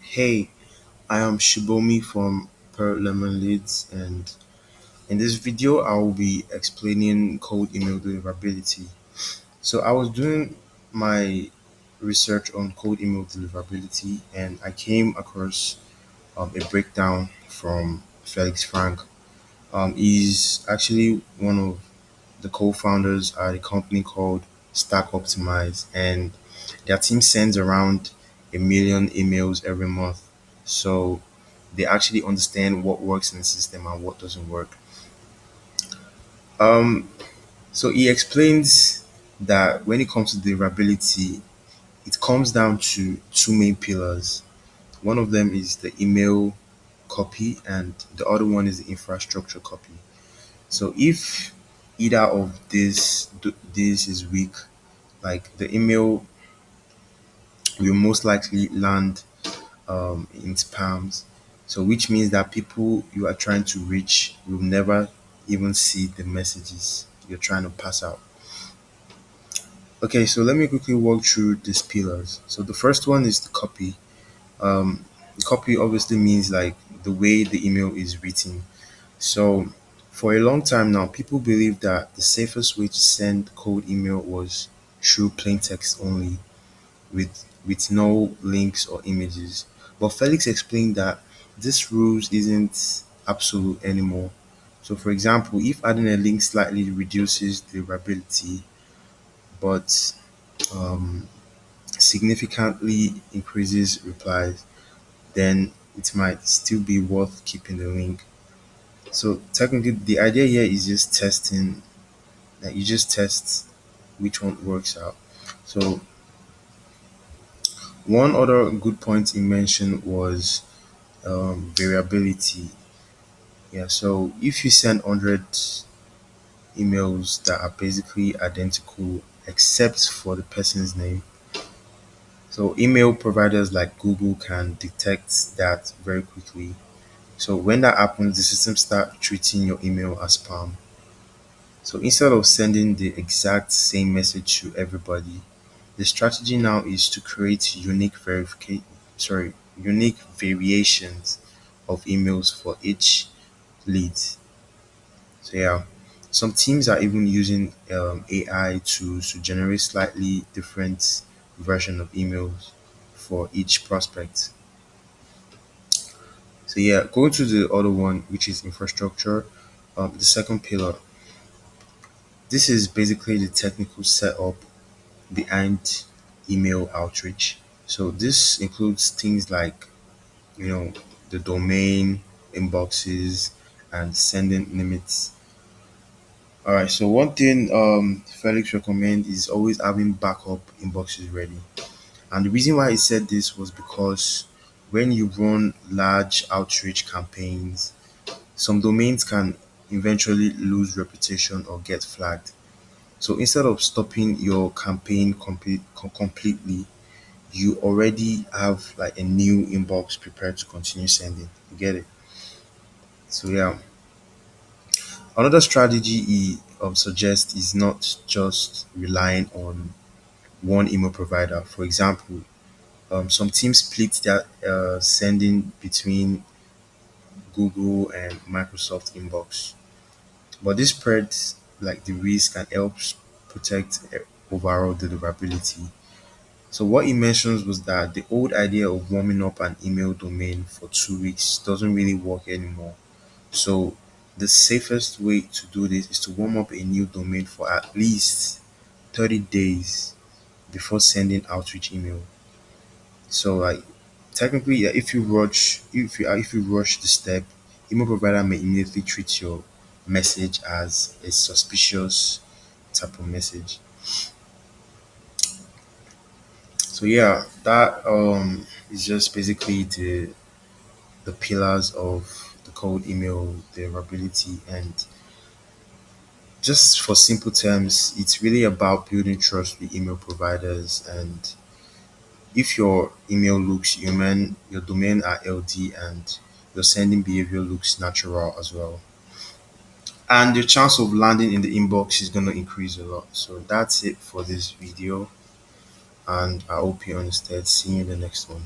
Hey, I am Shibomi from Per Lemon Leads, and in this video, I will be explaining cold email deliverability. So, I was doing my research on cold email deliverability, and I came across a breakdown from Felix Frank. He's actually one of the co-founders at a company called Stack Optimize, and their team sends around 1 million emails every month. So they actually understand what works in the system and what doesn't work. Um, so he explains that when it comes to deliverability, it comes down to two main pillars. One of them is the email copy, and the other one is the infrastructure copy. So if either of these is weak, like the email will most likely land in spams. So which means that people you are trying to reach will never even see the messages you're trying to pass out. Okay, so let me quickly walk through these pillars. So the first one is the copy. The copy obviously means like the way the email is written. So for a long time now, people believe that the safest way to send cold email was through plain text only, with no links or images. But Felix explained that this rules isn't absolute anymore. So for example, if adding a link slightly reduces deliverability, but um, significantly increases replies, then it might still be worth keeping the link. So technically, the idea here is just testing. That you just test which one works out. So one other good point he mentioned was variability. Yeah. So if you send 100 emails that are basically identical except for the person's name, so email providers like Google can detect that very quickly. So when that happens, the system start treating your email as spam. So instead of sending the exact same message to everybody, the strategy now is to create unique variations of emails for each lead. So yeah, some teams are even using AI tools to generate slightly different version of emails for each prospect. So yeah, going to the other one, which is infrastructure, the second pillar. This is basically the technical setup behind email outreach. So this includes things like, you know, the domain, inboxes, and sending limits. All right. So one thing Felix recommend is always having backup inboxes ready. And the reason why he said this was because when you run large outreach campaigns, some domains can eventually lose reputation or get flagged. So instead of stopping your campaign completely, you already have like a new inbox prepared to continue sending. You get it? So yeah, another strategy he suggests is not just relying on one email provider. For example, some teams split their sending between Google and Microsoft inbox, but this spreads like the risk and helps protect overall deliverability. So what he mentions was that the old idea of warming up an email domain for 2 weeks doesn't really work anymore. So the safest way to do this is to warm up a new domain for at least 30 days before sending outreach email. So like technically, yeah, if you rush the step, email provider may immediately treat your message as a suspicious type of message. So yeah, that is just basically the pillars of the cold email deliverability. And just for simple terms, it's really about building trust with email providers. And if your email looks human, your domain are LD, and your sending behavior looks natural as well, and your chance of landing in the inbox is going to increase a lot. So that's it for this video, and I hope you understand. See you in the next one.